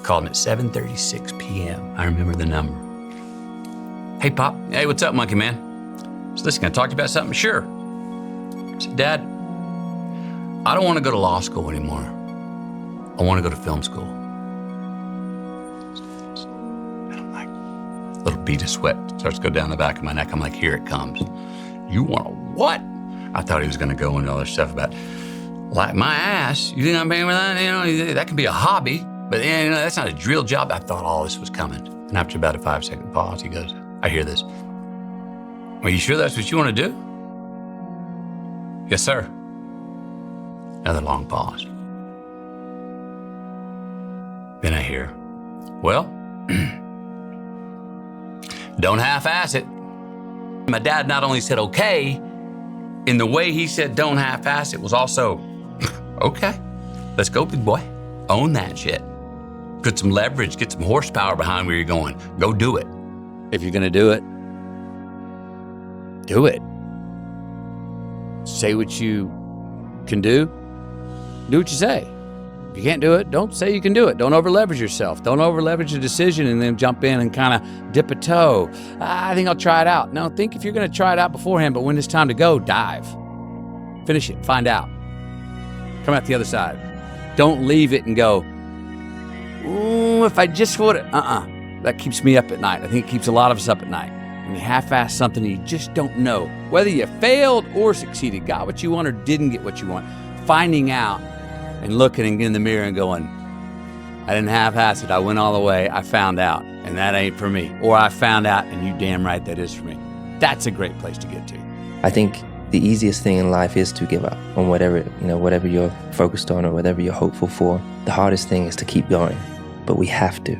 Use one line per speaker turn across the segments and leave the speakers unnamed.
called him at 7:36 p.m. I remember the number. Hey, Pop. Hey, what's up, monkey man? So listen, can I talk to you about something? Sure. I said, Dad, I don't want to go to law school anymore. I want to go to film school. And I'm like, a little bead of sweat starts to go down the back of my neck. I'm like, here it comes. You want to what? I thought he was going to go into all this stuff about, like, my ass. You think I'm paying for that? You know, that can be a hobby, but you know, that's not a drill job. I thought all this was coming. And after about a 5-second pause, he goes, I hear this. Are you sure that's what you want to do? Yes, sir. Another long pause. Then I hear, well, don't half-ass it. My dad not only said okay, in the way he said don't half-ass it was also, okay, let's go, big boy. Own that shit. Put some leverage, get some horsepower behind where you're going. Go do it. If you're gonna do it, do it. Say what you can do what you say. If you can't do it, don't say you can do it. Don't over-leverage yourself. Don't over-leverage a decision and then jump in and kind of dip a toe. I think I'll try it out. No, think if you're gonna try it out beforehand, but when it's time to go, dive. Finish it, find out. Come out the other side. Don't leave it and go, ooh, if I just would have, That keeps me up at night. I think it keeps a lot of us up at night. When you half-ass something and you just don't know whether you failed or succeeded, got what you want or didn't get what you want. Finding out and looking in the mirror and going, I didn't half-ass it. I went all the way. I found out, and that ain't for me. Or I found out, and you damn right that is for me. That's a great place to get to.
I think the easiest thing in life is to give up on whatever you're focused on or whatever you're hopeful for. The hardest thing is to keep going, but we have to.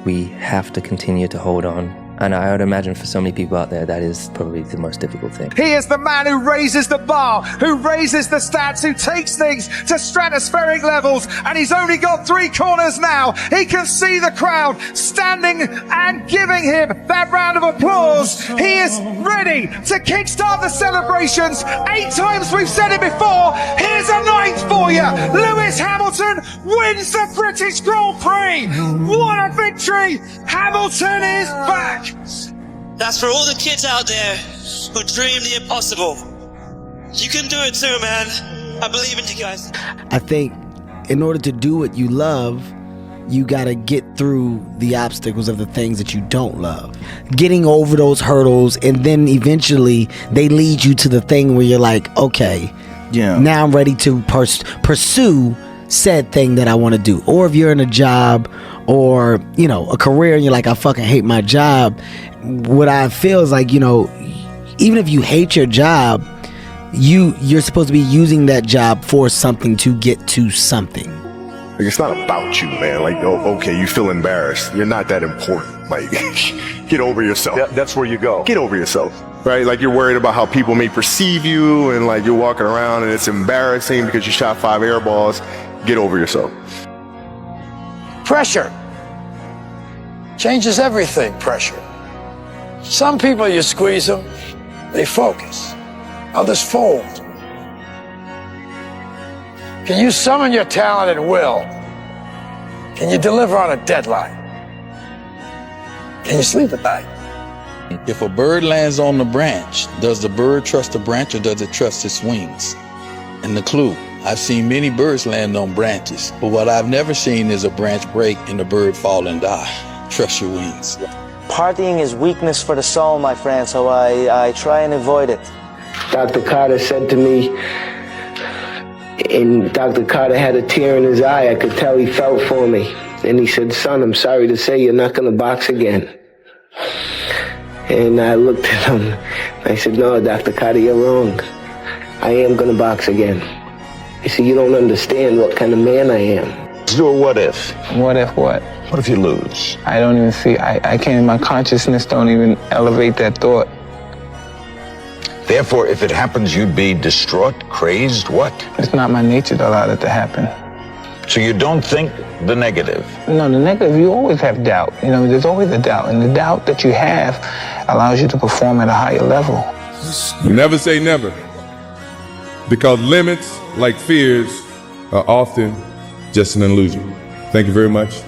We have to continue to hold on. And I would imagine for so many people out there, that is probably the most difficult thing.
He is the man who raises the bar, who raises the stats, who takes things to stratospheric levels, and he's only got 3 corners now. He can see the crowd standing and giving him that round of applause. He is ready to kickstart the celebrations. 8 times we've said it before. Here's a 9th for you. Lewis Hamilton wins the British Grand Prix. What a victory. Hamilton is back.
That's for all the kids out there who dream the impossible. You can do it too, man. I believe in you guys.
I think in order to do what you love, you gotta get through the obstacles of the things that you don't love. Getting over those hurdles, and then eventually they lead you to the thing where you're like, okay, now I'm ready to pursue said thing that I want to do. Or if you're in a job or, a career and you're like, I fucking hate my job. What I feel is like, even if you hate your job, you're supposed to be using that job for something to get to something.
It's not about you, man. Okay, you feel embarrassed. You're not that important. Get over yourself. That's where you go. Get over yourself. Right? You're worried about how people may perceive you, and you're walking around and it's embarrassing because you shot 5 air balls. Get over yourself.
Pressure changes everything, pressure. Some people, you squeeze them, they focus. Others fold. Can you summon your talent at will? Can you deliver on a deadline? Can you sleep at night?
If a bird lands on the branch, does the bird trust the branch or does it trust its wings? And the clue, I've seen many birds land on branches, but what I've never seen is a branch break and the bird fall and die. Trust your wings.
Partying is weakness for the soul, my friend, so I try and avoid it.
Dr. Carter said to me, and Dr. Carter had a tear in his eye. I could tell he felt for me. And he said, son, I'm sorry to say you're not going to box again. And I looked at him. I said, no, Dr. Carter, you're wrong. I am going to box again. He said, you don't understand what kind of man I am.
Let's do a what if.
What if what?
What if you lose?
I don't even see, I can't, my consciousness don't even elevate that thought.
Therefore, if it happens, you'd be distraught, crazed, what?
It's not my nature to allow that to happen.
So you don't think the negative?
No, the negative, you always have doubt. There's always a doubt. And the doubt that you have allows you to perform at a higher level.
Never say never. Because limits, like fears, are often just an illusion. Thank you very much.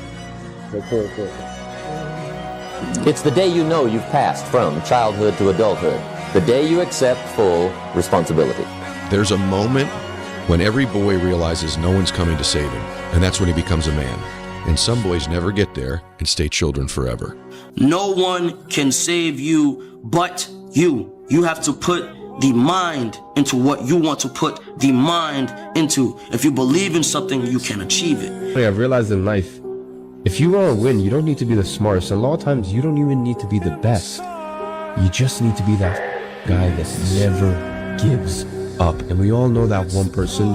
It's the day you know you've passed from childhood to adulthood. The day you accept full responsibility.
There's a moment when every boy realizes no one's coming to save him, and that's when he becomes a man. And some boys never get there and stay children forever.
No one can save you but you. You have to put the mind into what you want to put the mind into. If you believe in something, you can achieve it.
I've realized in life, if you want to win, you don't need to be the smartest. A lot of times, you don't even need to be the best. You just need to be that guy that never gives up. And we all know that one person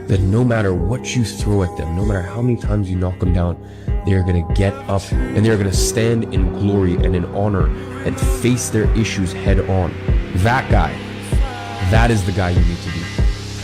that no matter what you throw at them, no matter how many times you knock them down, they're going to get up and they're going to stand in glory and in honor and face their issues head on. That guy, that is the guy you need to be.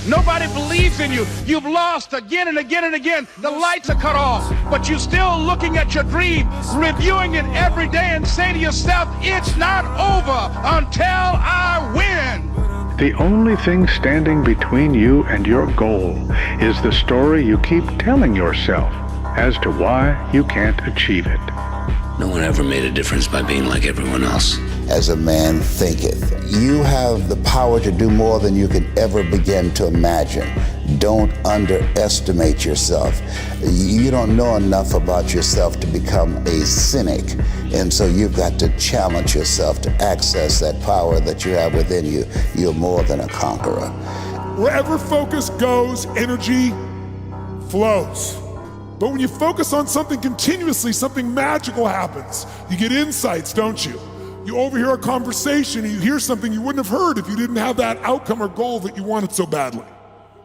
Nobody believes in you. You've lost again and again and again. The lights are cut off, but you're still looking at your dream, reviewing it every day and say to yourself, it's not over until I win.
The only thing standing between you and your goal is the story you keep telling yourself as to why you can't achieve it.
No one ever made a difference by being like everyone else.
As a man thinketh, you have the power to do more than you can ever begin to imagine. Don't underestimate yourself. You don't know enough about yourself to become a cynic. And so you've got to challenge yourself to access that power that you have within you. You're more than a conqueror.
Wherever focus goes, energy flows. But when you focus on something continuously, something magical happens. You get insights, don't you? You overhear a conversation and you hear something you wouldn't have heard if you didn't have that outcome or goal that you wanted so badly.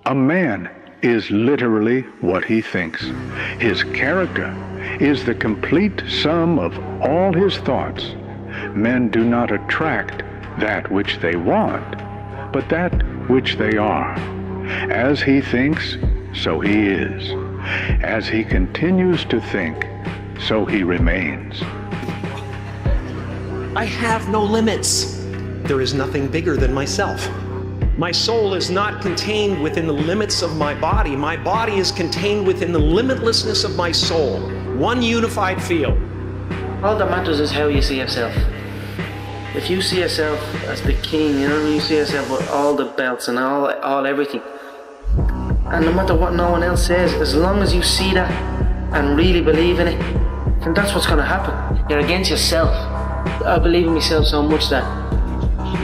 A man is literally what he thinks. His character is the complete sum of all his thoughts. Men do not attract that which they want, but that which they are. As he thinks, so he is. As he continues to think, so he remains.
I have no limits. There is nothing bigger than myself. My soul is not contained within the limits of my body. My body is contained within the limitlessness of my soul. One unified field.
All that matters is how you see yourself. If you see yourself as the king, you know, you see yourself with all the belts and all everything. And no matter what no one else says, as long as you see that and really believe in it, then that's what's going to happen. You're against yourself. I believe in myself so much that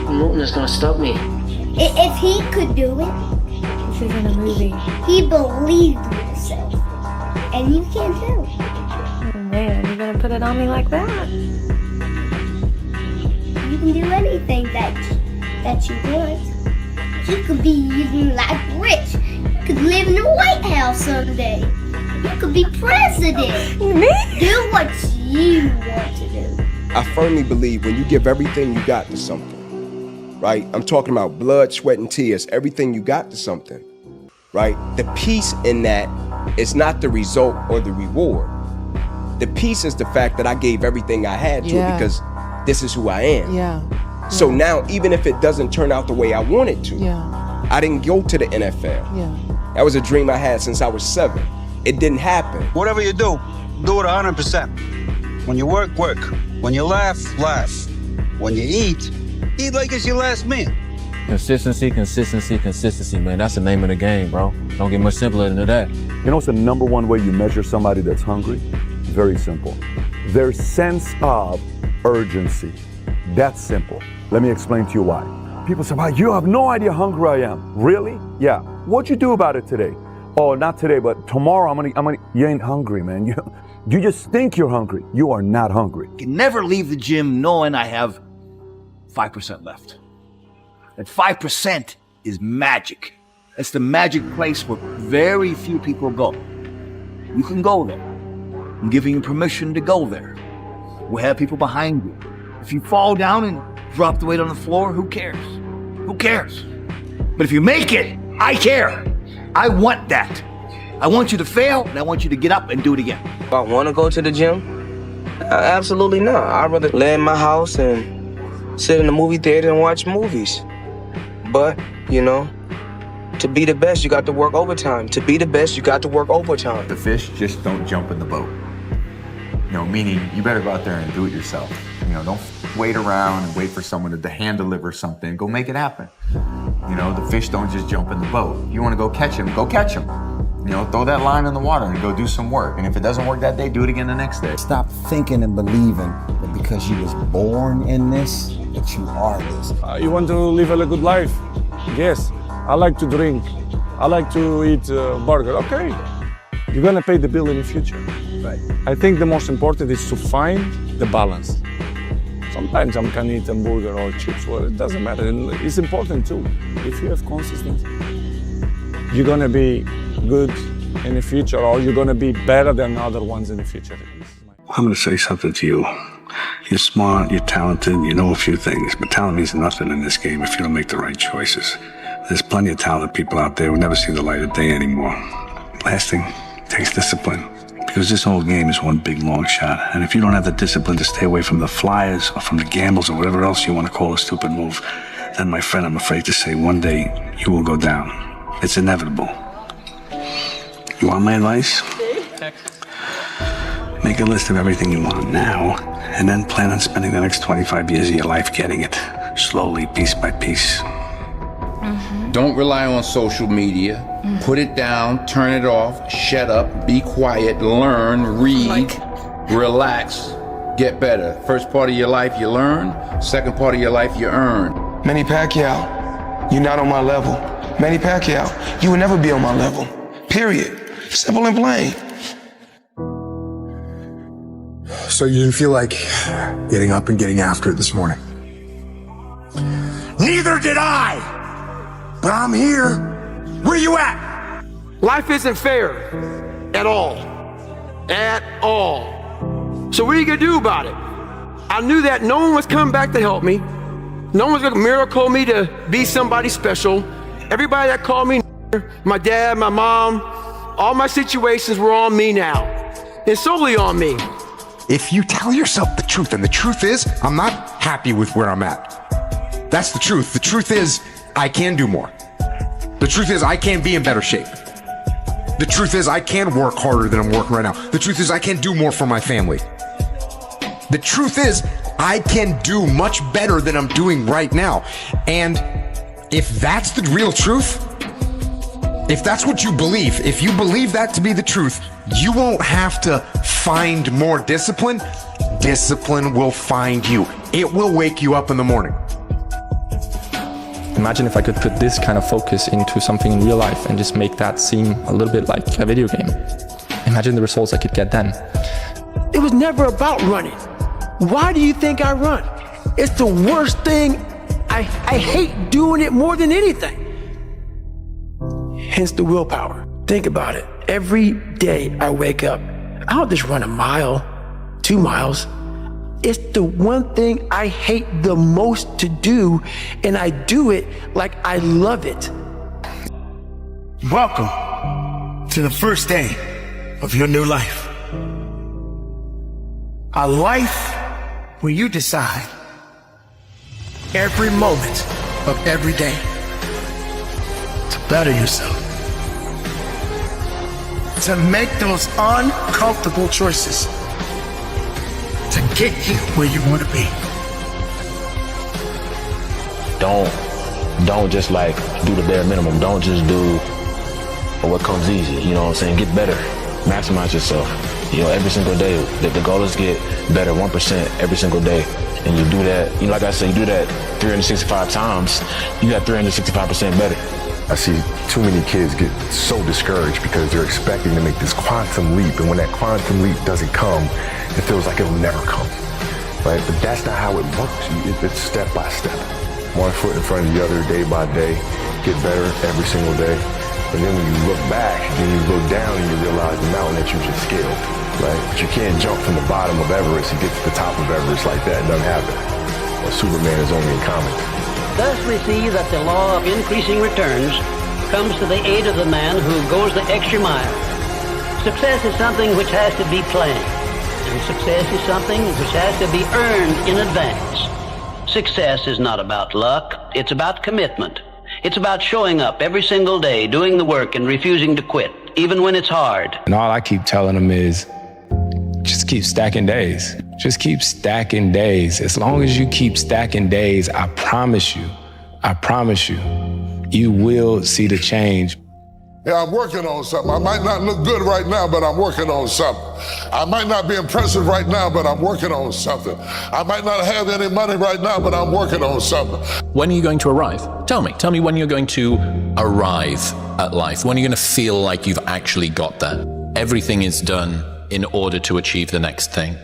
nothing is going to stop me.
If he could do it, this isn't a movie. He believed in himself, and you can't tell.
Oh man, you're gonna put it on me like that?
You can do anything that you want. You could be even like rich. You could live in the White House someday. You could be president.
Me?
Do what you want to do.
I firmly believe when you give everything you got to something, right? I'm talking about blood, sweat, and tears, everything you got to something, right? The peace in that is not the result or the reward. The peace is the fact that I gave everything I had to it because this is who I am.
Yeah.
So now, even if it doesn't turn out the way I want it to, I didn't go to the NFL. That was a dream I had since I was 7. It didn't happen.
Whatever you do it 100%. When you work, work. When you laugh, laugh. When you eat like it's your last meal.
Consistency, consistency, consistency, man. That's the name of the game, bro. Don't get much simpler than that.
You know what's the number one way you measure somebody that's hungry? Very simple. Their sense of urgency. That's simple. Let me explain to you why. People say, wow, you have no idea how hungry I am. Really? Yeah. What'd you do about it today? Oh, not today, but tomorrow I'm gonna. You ain't hungry, man. You just think you're hungry. You are not hungry.
I can never leave the gym knowing I have 5% left. That 5% is magic. It's the magic place where very few people go. You can go there. I'm giving you permission to go there. We'll have people behind you. If you fall down and drop the weight on the floor, who cares? Who cares? But if you make it, I care. I want that. I want you to fail, and I want you to get up and do it again.
Do I want to go to the gym? Absolutely not. I'd rather lay in my house and sit in the movie theater and watch movies. But, you know, to be the best, you got to work overtime. To be the best, you got to work overtime.
The fish just don't jump in the boat.
Meaning you better go out there and do it yourself. Don't wait around and wait for someone to hand deliver something. Go make it happen. The fish don't just jump in the boat. You want to go catch them, go catch them. Throw that line in the water and go do some work. And if it doesn't work that day, do it again the next day.
Stop thinking and believing that because you was born in this, that you are this.
You want to live a good life? Yes. I like to drink. I like to eat burger. Okay. You're going to pay the bill in the future.
Right.
I think the most important is to find the balance. Sometimes I can eat a burger or chips. Well, it doesn't matter. And it's important too. If you have consistency, you're going to be good in the future, or you're going to be better than other ones in the future.
I'm going to say something to you. You're smart, you're talented, you know a few things, but talent means nothing in this game if you don't make the right choices. There's plenty of talented people out there who never see the light of day anymore. Last thing takes discipline, because this whole game is one big long shot. And if you don't have the discipline to stay away from the flyers or from the gambles or whatever else you want to call a stupid move, then my friend, I'm afraid to say one day you will go down. It's inevitable. You want my advice? Make a list of everything you want now, and then plan on spending the next 25 years of your life getting it, slowly, piece by piece.
Don't rely on social media. Put it down, turn it off, shut up, be quiet, learn, read, relax, get better. First part of your life you learn, second part of your life you earn.
Manny Pacquiao, you're not on my level. Manny Pacquiao, you will never be on my level. Period. Simple and plain.
So you didn't feel like getting up and getting after it this morning? Neither did I! But I'm here. Where you at?
Life isn't fair at all. At all. So what are you gonna do about it? I knew that no one was coming back to help me. No one was gonna miracle me to be somebody special. Everybody that called me, my dad, my mom, all my situations were on me now. And solely on me.
If you tell yourself the truth, and the truth is, I'm not happy with where I'm at. That's the truth. The truth is, I can do more. The truth is, I can be in better shape. The truth is, I can work harder than I'm working right now. The truth is, I can do more for my family. The truth is, I can do much better than I'm doing right now. And if that's the real truth, if that's what you believe, if you believe that to be the truth, you won't have to find more discipline. Discipline will find you. It will wake you up in the morning.
Imagine if I could put this kind of focus into something in real life and just make that seem a little bit like a video game. Imagine the results I could get then.
It was never about running. Why do you think I run? It's the worst thing. I hate doing it more than anything. Hence the willpower. Think about it. Every day I wake up, I don't just run a mile, 2 miles. It's the one thing I hate the most to do, and I do it like I love it.
Welcome to the first day of your new life. A life where you decide every moment of every day to better yourself. To make those uncomfortable choices to get you where you want to be.
Don't just like do the bare minimum. Don't just do what comes easy. You know what I'm saying? Get better. Maximize yourself. Every single day. The goal is get better 1% every single day. And you do that, like I said, you do that 365 times, you got 365% better.
I see too many kids get so discouraged because they're expecting to make this quantum leap, and when that quantum leap doesn't come, it feels like it'll never come, right? But that's not how it works. It's step by step. One foot in front of the other, day by day, get better every single day. And then when you look back, then you look down and you realize the mountain that you just scaled, right? But you can't jump from the bottom of Everest and get to the top of Everest like that. It doesn't happen. Well, Superman is only in comics.
Thus we see that the law of increasing returns comes to the aid of the man who goes the extra mile. Success is something which has to be planned, and success is something which has to be earned in advance. Success is not about luck, it's about commitment. It's about showing up every single day, doing the work and refusing to quit, even when it's hard.
And all I keep telling them is, just
keep stacking days. Just keep stacking days. As long as you keep stacking days, I promise you, you will see the change.
Yeah, I'm working on something. I might not look good right now, but I'm working on something. I might not be impressive right now, but I'm working on something. I might not have any money right now, but I'm working on something.
When are you going to arrive? Tell me when you're going to arrive at life. When are you going to feel like you've actually got there? Everything is done in order to achieve the next thing.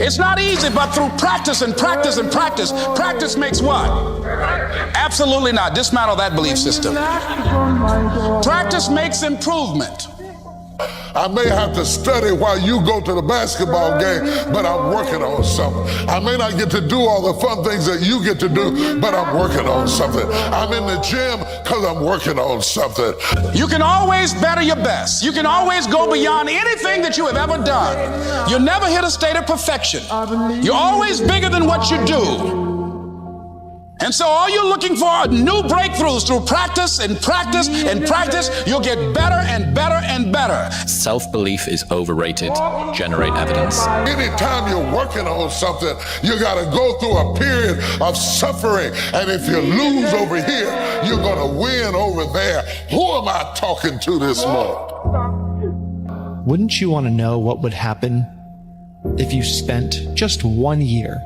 It's not easy, but through practice and practice and practice, practice makes what? Absolutely not. Dismantle that belief system. Practice makes improvement.
I may have to study while you go to the basketball game, but I'm working on something. I may not get to do all the fun things that you get to do, but I'm working on something. I'm in the gym because I'm working on something.
You can always better your best. You can always go beyond anything that you have ever done. You'll never hit a state of perfection. You're always bigger than what you do. And so all you're looking for are new breakthroughs through practice and practice and practice. You'll get better and better and better.
Self-belief is overrated. Generate evidence.
Anytime you're working on something, you got to go through a period of suffering. And if you lose over here, you're going to win over there. Who am I talking to this morning?
Wouldn't you want to know what would happen if you spent just 1 year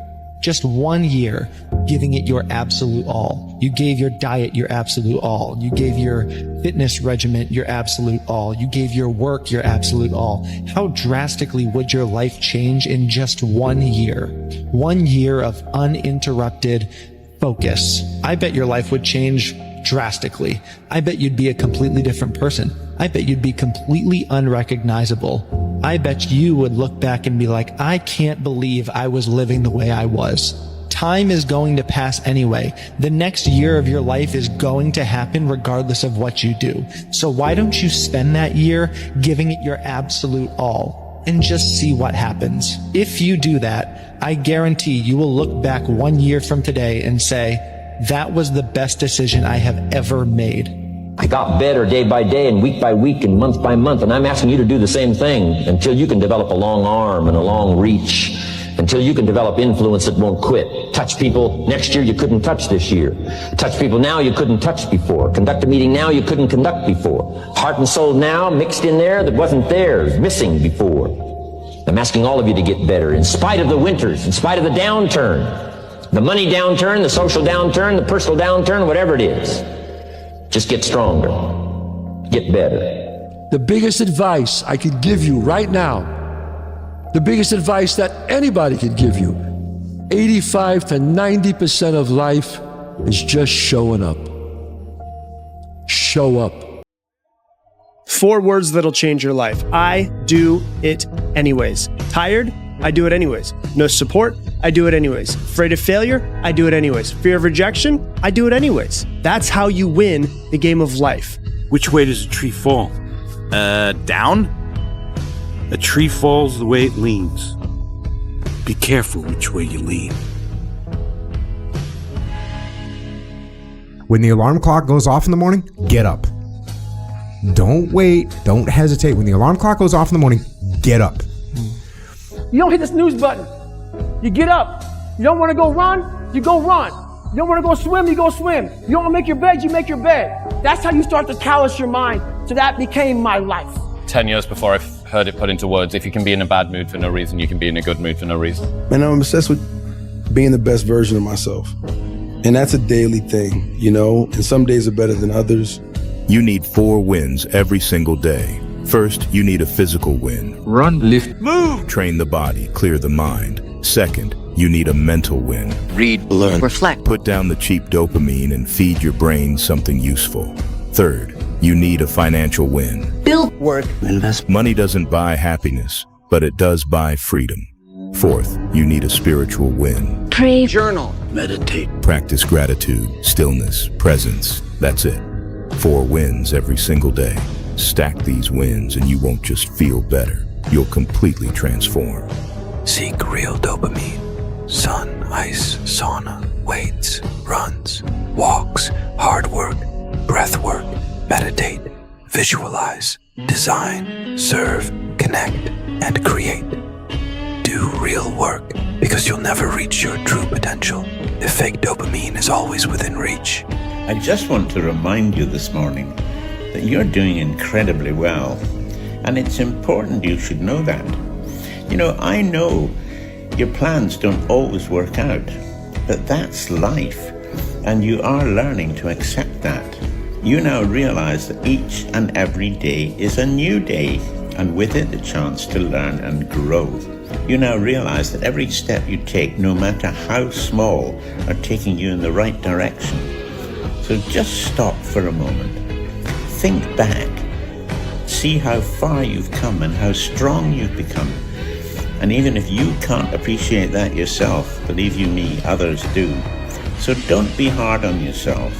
giving it your absolute all? You gave your diet your absolute all. You gave your fitness regimen your absolute all. You gave your work your absolute all. How drastically would your life change in just 1 year? 1 year of uninterrupted focus. I bet your life would change drastically. I bet you'd be a completely different person. I bet you'd be completely unrecognizable. I bet you would look back and be like, I can't believe I was living the way I was. Time is going to pass anyway. The next year of your life is going to happen regardless of what you do. So why don't you spend that year giving it your absolute all and just see what happens? If you do that, I guarantee you will look back 1 year from today and say, that was the best decision I have ever made.
I got better day by day and week by week and month by month, and I'm asking you to do the same thing until you can develop a long arm and a long reach, until you can develop influence that won't quit. Touch people next year you couldn't touch this year. Touch people now you couldn't touch before. Conduct a meeting now you couldn't conduct before. Heart and soul now mixed in there that wasn't theirs, missing before. I'm asking all of you to get better in spite of the winters, in spite of the downturn. The money downturn, the social downturn, the personal downturn, whatever it is. Just get stronger. Get better.
The biggest advice I could give you right now, the biggest advice that anybody could give you, 85 to 90% of life is just showing up. Show up.
4 words that'll change your life. I do it anyways. Tired? I do it anyways. No support? I do it anyways. Afraid of failure? I do it anyways. Fear of rejection? I do it anyways. That's how you win the game of life.
Which way does a tree fall? Down? A tree falls the way it leans. Be careful which way you lean.
When the alarm clock goes off in the morning, get up. Don't wait. Don't hesitate. When the alarm clock goes off in the morning, get up.
You don't hit the snooze button. You get up. You don't want to go run, you go run. You don't want to go swim, you go swim. You don't want to make your bed, you make your bed. That's how you start to callous your mind. So that became my life.
10 years before I've heard it put into words, if you can be in a bad mood for no reason, you can be in a good mood for no reason.
And I'm obsessed with being the best version of myself. And that's a daily thing, you know, and some days are better than others.
You need 4 wins every single day. First, you need a physical win.
Run, lift, move.
Train the body, clear the mind. Second, you need a mental win.
Read, learn, reflect.
Put down the cheap dopamine and feed your brain something useful. Third, you need a financial win.
Build, work, invest.
Money doesn't buy happiness, but it does buy freedom. Fourth, you need a spiritual win.
Pray, journal, meditate.
Practice gratitude, stillness, presence. That's it. 4 wins every single day. Stack these wins and you won't just feel better. You'll completely transform.
Seek real dopamine. Sun, ice, sauna, weights, runs, walks, hard work, breath work, meditate, visualize, design, serve, connect, and create. real work, because you'll never reach your true potential if fake dopamine is always within reach.
I just want to remind you this morning that you're doing incredibly well, and it's important you should know that. You know, I know your plans don't always work out, but that's life, and you are learning to accept that. You now realize that each and every day is a new day, and with it a chance to learn and grow. You now realize that every step you take, no matter how small, are taking you in the right direction. So just stop for a moment. Think back. See how far you've come and how strong you've become. And even if you can't appreciate that yourself, believe you me, others do. So don't be hard on yourself.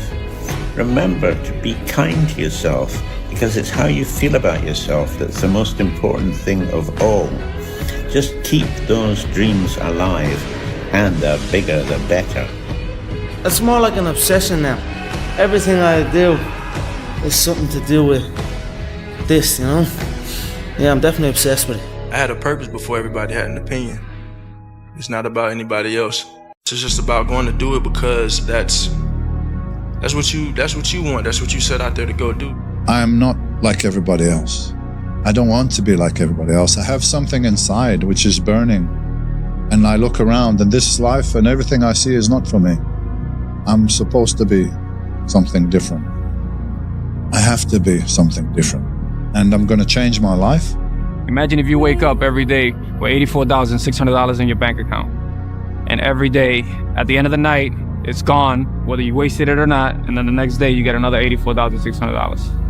Remember to be kind to yourself, because it's how you feel about yourself that's the most important thing of all. Just keep those dreams alive, and the bigger the better.
It's more like an obsession now. Everything I do is something to do with this, you know? Yeah, I'm definitely obsessed with it.
I had a purpose before everybody had an opinion. It's not about anybody else. It's just about going to do it because that's what you want. That's what you set out there to go do.
I am not like everybody else. I don't want to be like everybody else. I have something inside which is burning. And I look around and this life and everything I see is not for me. I'm supposed to be something different. I have to be something different. And I'm going to change my life.
Imagine if you wake up every day with $84,600 in your bank account. And every day, at the end of the night, it's gone, whether you wasted it or not. And then the next day, you get another $84,600.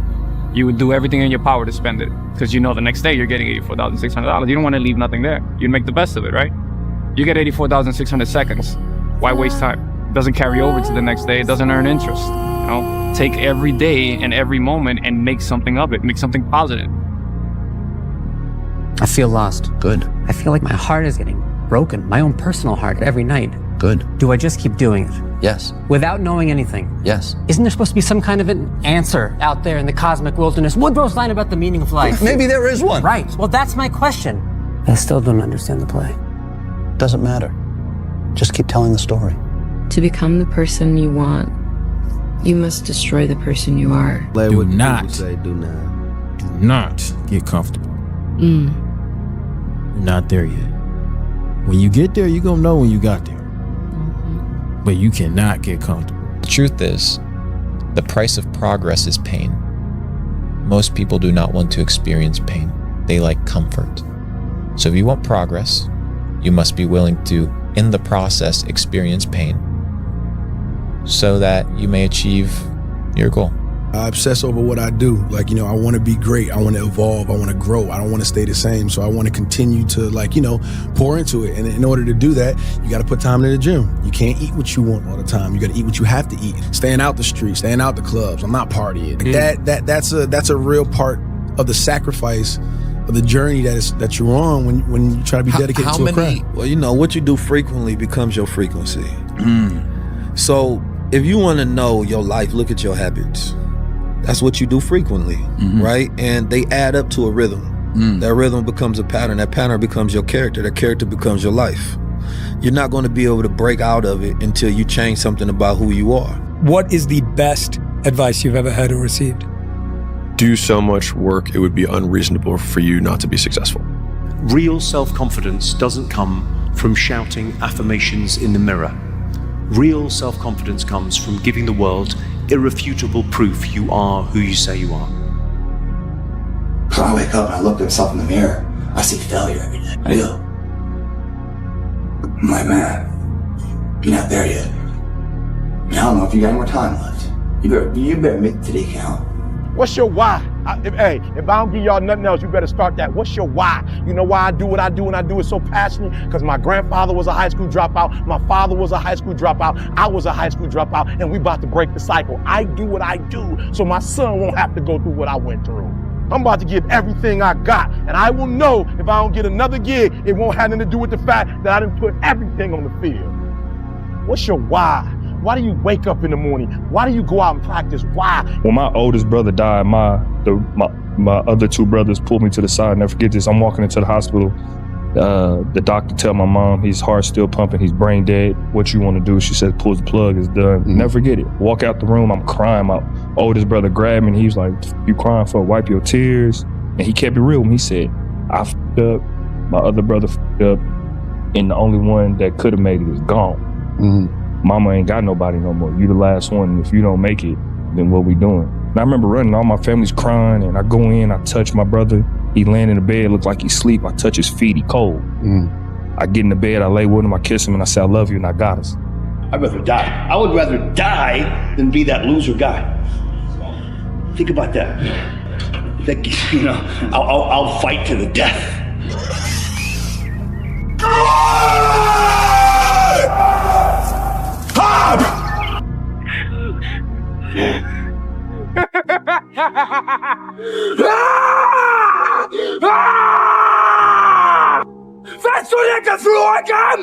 You would do everything in your power to spend it, because you know the next day you're getting $84,600. You don't want to leave nothing there. You'd make the best of it, right? You get 84,600 seconds. Why waste time? It doesn't carry over to the next day. It doesn't earn interest. You know, take every day and every moment and make something of it. Make something positive.
I feel lost. Good. I feel like my heart is getting broken. My own personal heart every night. Good. Do I just keep doing it?
Yes.
Without knowing anything?
Yes.
Isn't there supposed to be some kind of an answer out there in the cosmic wilderness? Woodrow's line about the meaning of life.
Maybe there is one.
Right. Well, that's my question. I still don't understand the play.
Doesn't matter. Just keep telling the story.
To become the person you want, you must destroy the person you are.
Do not get comfortable. You're not there yet. When you get there, you're gonna know when you got there. But you cannot get comfortable.
The truth is, the price of progress is pain. Most people do not want to experience pain. They like comfort. So if you want progress, you must be willing to, in the process, experience pain so that you may achieve your goal.
I obsess over what I do. Like, you know, I want to be great. I want to evolve. I want to grow. I don't want to stay the same. So I want to continue to, like, you know, pour into it. And in order to do that, you got to put time in the gym. You can't eat what you want all the time. You got to eat what you have to eat. Staying out the streets, staying out the clubs. I'm not partying. Like that's a real part of the sacrifice of the journey that you're on when you try to be dedicated to a craft.
Well, you know, what you do frequently becomes your frequency. So if you want to know your life, look at your habits. That's what you do frequently, right? And they add up to a rhythm. That rhythm becomes a pattern. That pattern becomes your character. That character becomes your life. You're not going to be able to break out of it until you change something about who you are.
What is the best advice you've ever had or received?
Do so much work, it would be unreasonable for you not to be successful.
Real self-confidence doesn't come from shouting affirmations in the mirror. Real self-confidence comes from giving the world irrefutable proof you are who you say you are.
So I wake up and I look at myself in the mirror. I see failure every day. I do. I'm like, man, you're not there yet. I don't know if you got any more time left. You better make today count.
What's your why? If I don't give y'all nothing else, you better start that. What's your why? You know why I do what I do and I do it so passionately? Because my grandfather was a high school dropout. My father was a high school dropout. I was a high school dropout, and we about to break the cycle. I do what I do so my son won't have to go through what I went through. I'm about to give everything I got, and I will know if I don't get another gig, it won't have anything to do with the fact that I didn't put everything on the field. What's your why? Why do you wake up in the morning? Why do you go out and practice? Why?
When my oldest brother died, my other two brothers pulled me to the side. Never forget this. I'm walking into the hospital The doctor tell my mom his heart's still pumping, he's brain dead. What you want to do? She said, pulls the plug, it's done. Never forget it. Walk out the room, I'm crying. My oldest brother grabbed me and he was like, you crying for? Wipe your tears. And he kept it real when he said, I f***ed up, my other brother f***ed up, and the only one that could have made it is gone. Mama ain't got nobody no more. You the last one, and if you don't make it, then what we doing? And I remember running, all my family's crying, and I go in, I touch my brother. He laying in the bed, look like he's asleep. I touch his feet, he cold. I get in the bed, I lay with him, I kiss him, and I say, I love you, and I got us.
I'd rather die. I would rather die than be that loser guy. Think about that. You know, I'll fight to the death.
Vet du ikke frågan?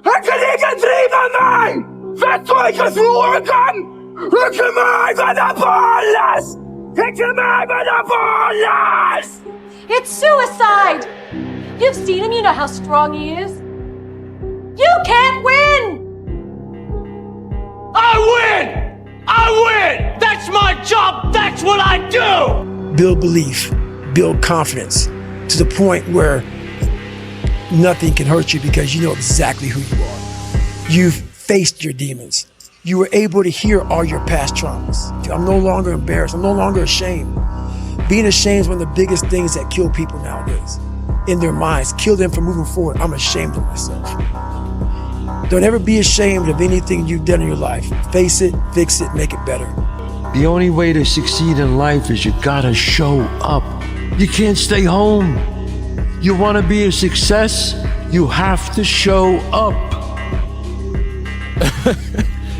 Jag kan inte driva mig! Vet du inte frågan? Jag kommer vara bollas! Jag kommer vara bollas!
It's suicide! You've seen him, you know how strong he is. You can't win!
I win! I win! That's my job! That's what I do!
Build belief, build confidence to the point where nothing can hurt you because you know exactly who you are. You've faced your demons. You were able to hear all your past traumas. I'm no longer embarrassed. I'm no longer ashamed. Being ashamed is one of the biggest things that kill people nowadays. In their minds, kill them from moving forward. I'm ashamed of myself. Don't ever be ashamed of anything you've done in your life. Face it, fix it, make it better.
The only way to succeed in life is you gotta show up. You can't stay home. You wanna be a success, you have to show up.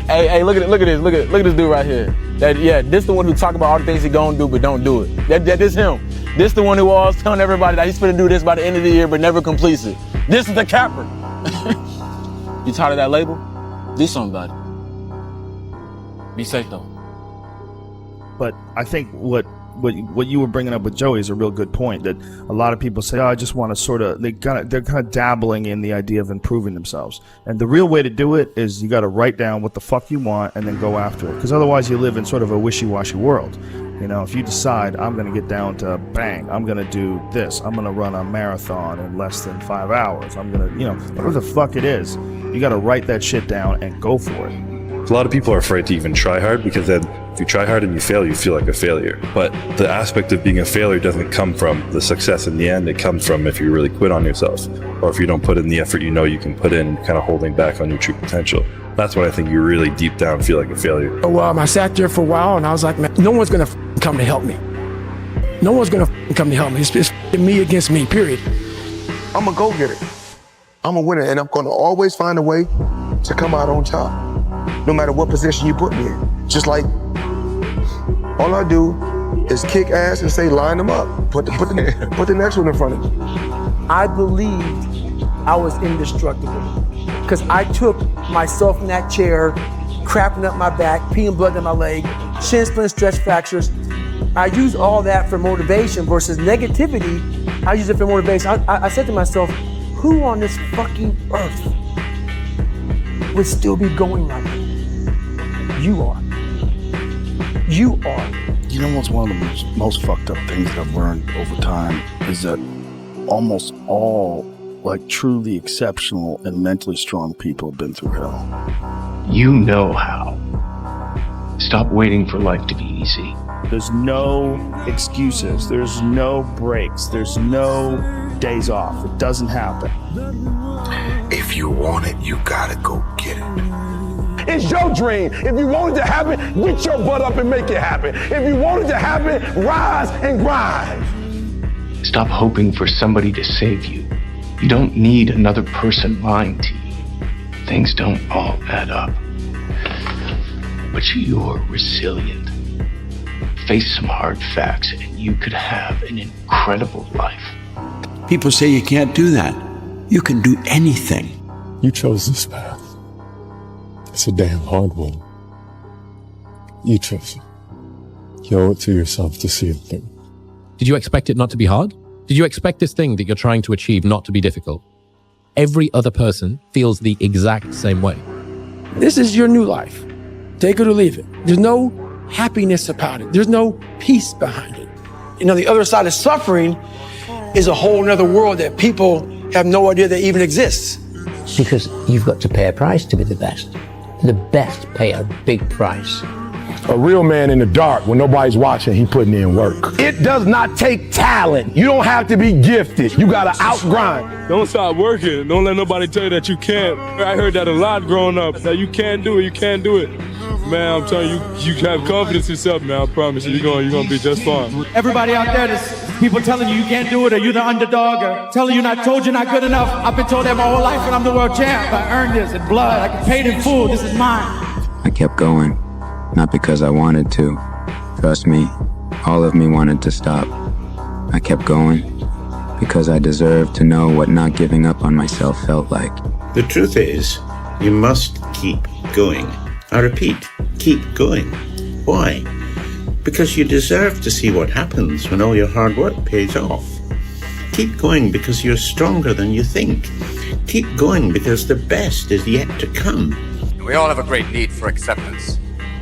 Hey, look at this dude right here. This the one who talk about all the things he gonna do but don't do it. This him. This the one who always telling everybody that he's gonna do this by the end of the year but never completes it. This is the capper. You tired of that label? Do something about it. Be safe though.
But I think what you were bringing up with Joey is a real good point, that a lot of people say, I just want to sort of, they're kind of dabbling in the idea of improving themselves. And the real way to do it is you got to write down what the fuck you want and then go after it. Because otherwise you live in sort of a wishy-washy world. You know, if you decide I'm going to get down to bang, I'm going to do this, I'm going to run a marathon in less than 5 hours, I'm going to, whatever the fuck it is, you got to write that shit down and go for it.
A lot of people are afraid to even try hard because then if you try hard and you fail, you feel like a failure. But the aspect of being a failure doesn't come from the success in the end. It comes from if you really quit on yourself, or if you don't put in the effort you know you can put in, kind of holding back on your true potential. That's when I think you really deep down feel like a failure.
I sat there for a while and I was like, man, no one's gonna come to help me. No one's gonna come to help me. It's me against me, period.
I'm a go-getter. I'm a winner, and I'm gonna always find a way to come out on top. No matter what position you put me in. Just like, all I do is kick ass and say, line them up. Put the next one in front of me.
I believed I was indestructible because I took myself in that chair, crapping up my back, peeing blood in my leg, shin splint, stretch fractures. I use all that for motivation versus negativity. I use it for motivation. I said to myself, who on this fucking earth would still be going like that? You are. You are.
You know what's one of the most fucked up things that I've learned over time is that almost all truly exceptional and mentally strong people have been through hell.
You know how. Stop waiting for life to be easy.
There's no excuses. There's no breaks. There's no days off. It doesn't happen.
If you want it, you gotta go get it.
It's your dream. If you want it to happen, get your butt up and make it happen. If you want it to happen, rise and grind.
Stop hoping for somebody to save you. You don't need another person lying to you. Things don't all add up. But you're resilient. Face some hard facts and you could have an incredible life. People say you can't do that. You can do anything.
You chose this path. It's a damn hard one. You chose it. You owe it to yourself to see it through.
Did you expect it not to be hard?
Did you expect this thing that you're trying to achieve not to be difficult? Every other person feels the exact same way.
This is your new life. Take it or leave it. There's no happiness about it. There's no peace behind it. You know, the other side of suffering is a whole nother world that people have no idea that even exists.
Because you've got to pay a price to be the best. The best pay a big price.
A real man in the dark, when nobody's watching, he putting in work. It does not take talent. You don't have to be gifted. You gotta outgrind.
Don't stop working. Don't let nobody tell you that you can't. I heard that a lot growing up, that you can't do it, you can't do it. Man, I'm telling you, you have confidence in yourself, man. I promise you, you're gonna be just fine.
Everybody out there, there's people telling you can't do it, or you're the underdog, or telling you told you're not good enough. I've been told that my whole life, and I'm the world champ. I earned this in blood. I paid in full. This is mine.
I kept going, not because I wanted to. Trust me, all of me wanted to stop. I kept going because I deserved to know what not giving up on myself felt like.
The truth is, you must keep going. I repeat, keep going. Why? Because you deserve to see what happens when all your hard work pays off. Keep going because you're stronger than you think. Keep going because the best is yet to come.
We all have a great need for acceptance.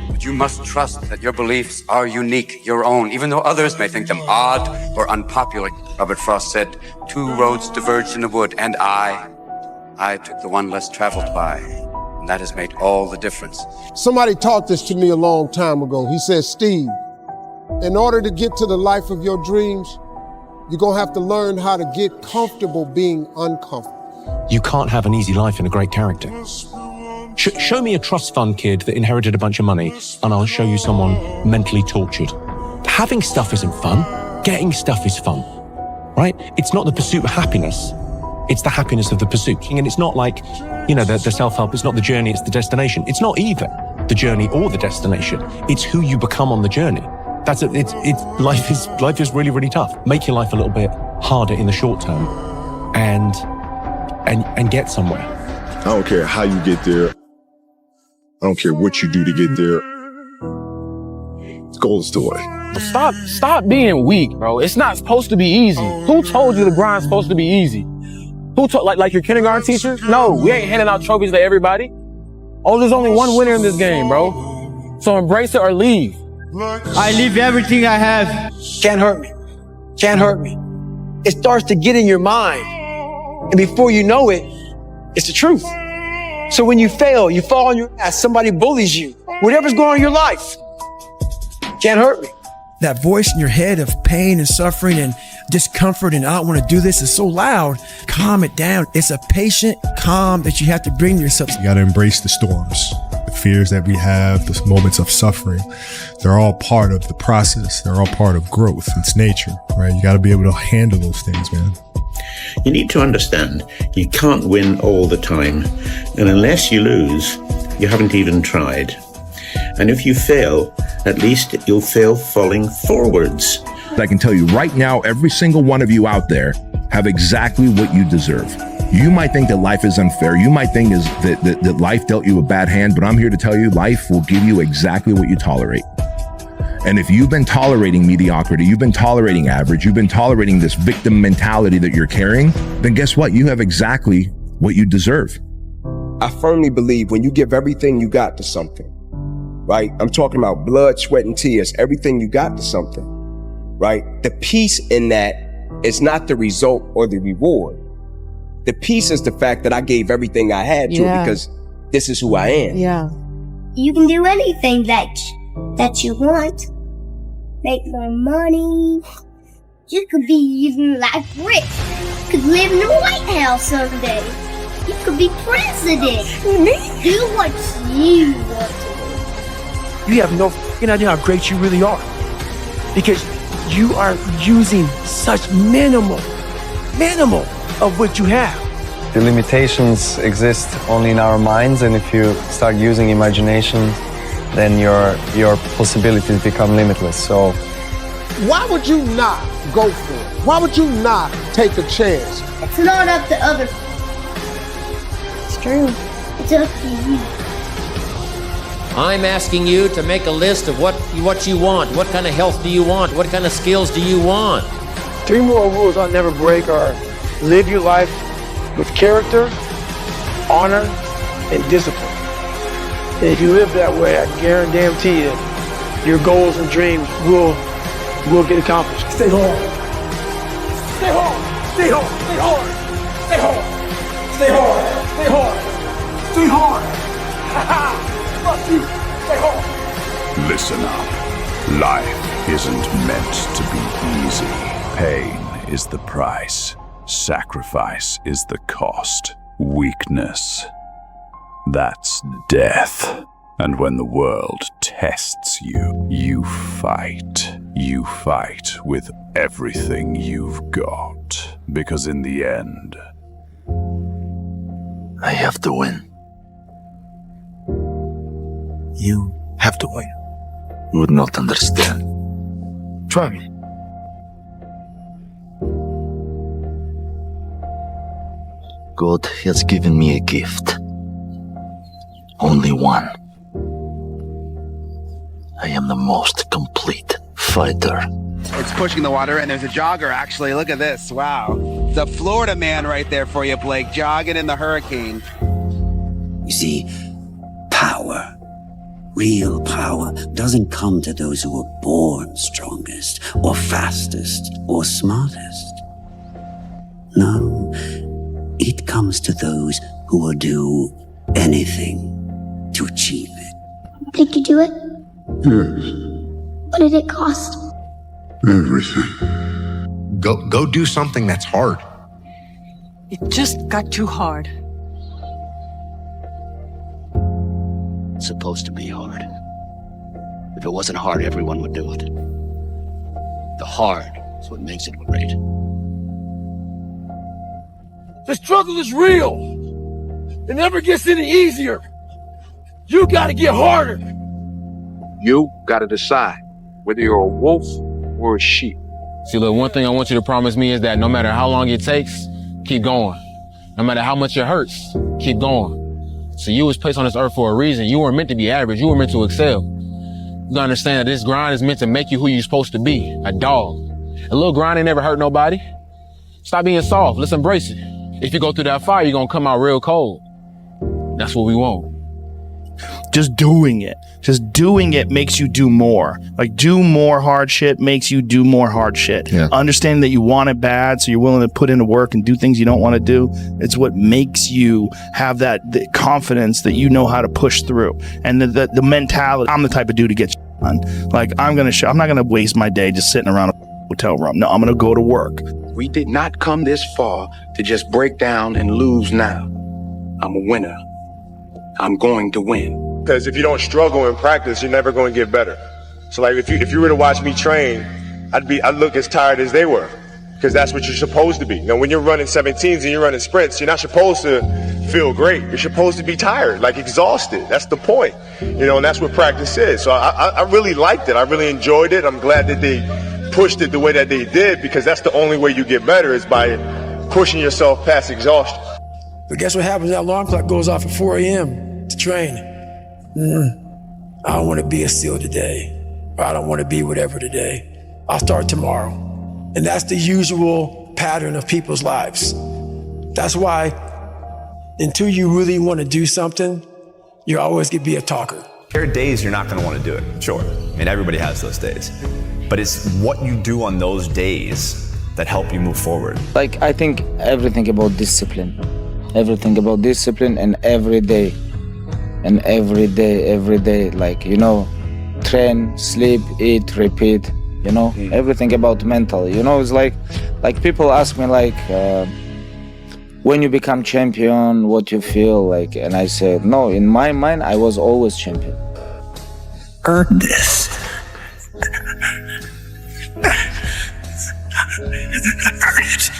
But you must trust that your beliefs are unique, your own, even though others may think them odd or unpopular. Robert Frost said, 2 roads diverged in the wood, and I took the one less traveled by. And that has made all the difference.
Somebody taught this to me a long time ago. He said, Steve, in order to get to the life of your dreams, you're gonna have to learn how to get comfortable being uncomfortable.
You can't have an easy life in a great character. Show me a trust fund kid that inherited a bunch of money, and I'll show you someone mentally tortured. Having stuff isn't fun. Getting stuff is fun, right? It's not the pursuit of happiness. It's the happiness of the pursuit. And it's not like, the self-help, it's not the journey, it's the destination. It's not even the journey or the destination. It's who you become on the journey. Life is really, really tough. Make your life a little bit harder in the short term and get somewhere.
I don't care how you get there. I don't care what you do to get there. The goal is the way.
Stop being weak, bro. It's not supposed to be easy. Who told you the grind's supposed to be easy? Who told, like your kindergarten teacher? No, we ain't handing out trophies to everybody. Oh, there's only one winner in this game, bro. So embrace it or leave.
I leave everything I have.
Can't hurt me. Can't hurt me. It starts to get in your mind. And before you know it, it's the truth. So when you fail, you fall on your ass, somebody bullies you, whatever's going on in your life, can't hurt me. That voice in your head of pain and suffering and discomfort and I don't want to do this is so loud. Calm it down. It's a patient calm that you have to bring to yourself.
You got to embrace the storms, the fears that we have, the moments of suffering. They're all part of the process. They're all part of growth. It's nature, right? You got to be able to handle those things, man.
You need to understand, you can't win all the time. And unless you lose, you haven't even tried. And if you fail, at least you'll fail falling forwards.
I can tell you right now, every single one of you out there have exactly what you deserve. You might think that life is unfair. You might think that life dealt you a bad hand, but I'm here to tell you life will give you exactly what you tolerate. And if you've been tolerating mediocrity, you've been tolerating average, you've been tolerating this victim mentality that you're carrying, then guess what? You have exactly what you deserve.
I firmly believe when you give everything you got to something, right? I'm talking about blood, sweat, and tears, everything you got to something, right? The peace in that is not the result or the reward. The peace is the fact that I gave everything I had to it because this is who I am.
Yeah. You can do anything that you want. Make more money. You could be even like rich. You could live in the White House someday. You could be president. Do what you want to do.
You have no f***ing idea how great you really are. Because you are using such minimal of what you have.
The limitations exist only in our minds, and if you start using imagination, then your possibilities become limitless. So
why would you not go for it? Why would you not take a chance?
It's not up to others. It's true. It's up to you.
I'm asking you to make a list of what you want. What kind of health do you want? What kind of skills do you want?
3 more rules I'll never break are live your life with character, honor, and discipline. And if you live that way, I guarantee you, your goals and dreams will get accomplished. Stay hard. Stay hard. Stay hard. Stay hard. Stay hard. Stay hard. Stay hard. Stay hard. Fuck you. Stay hard.
Listen up. Life isn't meant to be easy. Pain is the price. Sacrifice is the cost. Weakness, that's death. And when the world tests you, you fight. You fight with everything you've got. Because in the end,
I have to win. You have to win. You would not understand. Try me. God has given me a gift. Only one. I am the most complete fighter.
It's pushing the water, and there's a jogger, actually. Look at this. Wow. The Florida man right there for you, Blake, jogging in the hurricane.
You see, power, real power, doesn't come to those who are born strongest, or fastest, or smartest. No, it comes to those who will do anything to achieve it.
Did you do it?
Yes.
What did it cost?
Everything. Go do something that's hard.
It just got too hard.
It's supposed to be hard. If it wasn't hard, everyone would do it. The hard is what makes it great.
The struggle is real. It never gets any easier. You gotta get harder.
You gotta decide whether you're a wolf or a sheep.
See, look, one thing I want you to promise me is that no matter how long it takes, keep going. No matter how much it hurts, keep going. So you was placed on this earth for a reason. You weren't meant to be average. You were meant to excel. You gotta understand that this grind is meant to make you who you're supposed to be, a dog. A little grind ain't never hurt nobody. Stop being soft. Let's embrace it. If you go through that fire, you're gonna come out real cold. That's what we want.
Just doing it makes you do more. Like, do more hard shit makes you do more hard shit.
Yeah.
Understanding that you want it bad, so you're willing to put into work and do things you don't want to do. It's what makes you have the confidence that you know how to push through. And the mentality, I'm the type of dude to get done. Like, I'm not gonna waste my day just sitting around a hotel room. No, I'm gonna go to work.
We did not come this far to just break down and lose now. I'm a winner. I'm going to win.
Because if you don't struggle in practice, you're never going to get better. So like if you were to watch me train, I'd look as tired as they were, because that's what you're supposed to be. You know, when you're running 17s and you're running sprints, you're not supposed to feel great. You're supposed to be tired, like exhausted. That's the point. You know, and that's what practice is. So I really liked it. I really enjoyed it. I'm glad that they pushed it the way that they did, because that's the only way you get better, is by pushing yourself past exhaustion.
But guess what happens? That alarm clock goes off at 4 a.m. to train. I don't want to be a SEAL today, or I don't want to be whatever today. I'll start tomorrow. And that's the usual pattern of people's lives. That's why until you really want to do something, you're always going to be a talker.
There are days you're not going to want to do it, sure. I mean, everybody has those days. But it's what you do on those days that help you move forward.
Like, I think everything about discipline. Everything about discipline, and every day. And every day, like, you know, train, sleep, eat, repeat, you know, everything about mental, you know. It's like people ask me, like, when you become champion, what you feel like, and I said, no, in my mind, I was always champion.
Earn this. Earn it.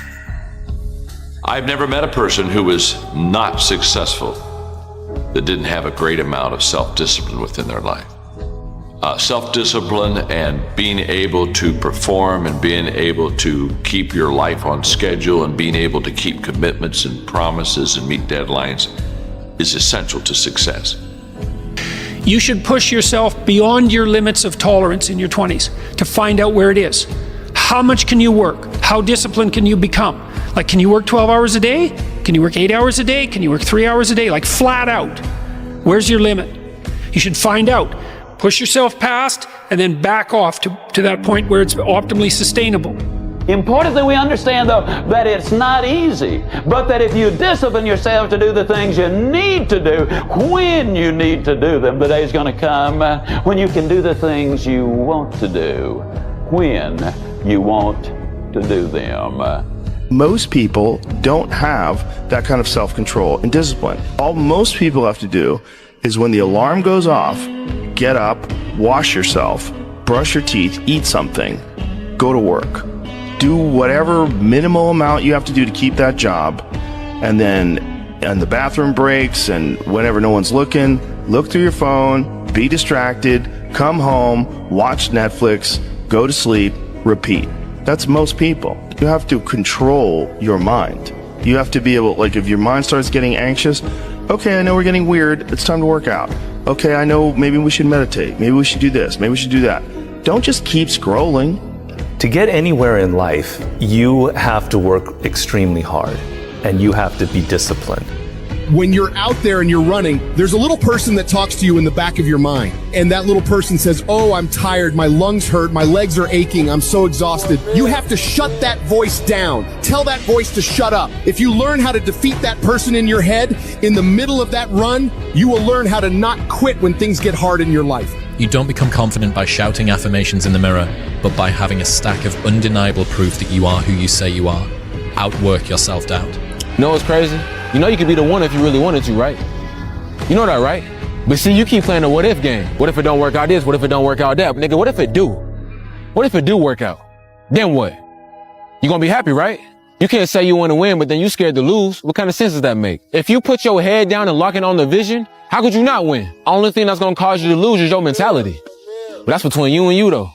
I've never met a person who was not successful that didn't have a great amount of self-discipline within their life. Self-discipline and being able to perform and being able to keep your life on schedule and being able to keep commitments and promises and meet deadlines is essential to success.
You should push yourself beyond your limits of tolerance in your 20s to find out where it is.
how much can you work? How disciplined can you become? Like, can you work 12 hours a day? Can you work 8 hours a day? Can you work 3 hours a day? Like, flat out. Where's your limit? You should find out. Push yourself past and then back off to that point where it's optimally sustainable.
Important that we understand, though, that it's not easy, but that if you discipline yourself to do the things you need to do, when you need to do them, the day's going to come when you can do the things you want to do, when you want to do them.
Most people don't have that kind of self-control and discipline. All most people have to do is when the alarm goes off, get up, wash yourself, brush your teeth, eat something, go to work. Do whatever minimal amount you have to do to keep that job, and then on the bathroom breaks and whenever no one's looking, look through your phone, be distracted, come home, watch Netflix, go to sleep, repeat. That's most people. You have to control your mind. You have to be able, like, if your mind starts getting anxious, okay, I know we're getting weird, it's time to work out. Okay, I know maybe we should meditate, maybe we should do this, maybe we should do that. Don't just keep scrolling.
To get anywhere in life, you have to work extremely hard and you have to be disciplined.
When you're out there and you're running, there's a little person that talks to you in the back of your mind. And that little person says, oh, I'm tired, my lungs hurt, my legs are aching, I'm so exhausted. You have to shut that voice down. Tell that voice to shut up. If you learn how to defeat that person in your head in the middle of that run, you will learn how to not quit when things get hard in your life.
You don't become confident by shouting affirmations in the mirror, but by having a stack of undeniable proof that you are who you say you are. Outwork your self-doubt.
You know what's crazy? You know you could be the one if you really wanted to, right? You know that, right? But see, you keep playing the what-if game. What if it don't work out this? What if it don't work out that? Nigga, what if it do? What if it do work out? Then what? You gonna be happy, right? You can't say you want to win, but then you scared to lose. What kind of sense does that make? If you put your head down and lock in on the vision, how could you not win? Only thing that's gonna cause you to lose is your mentality. But that's between you and you, though.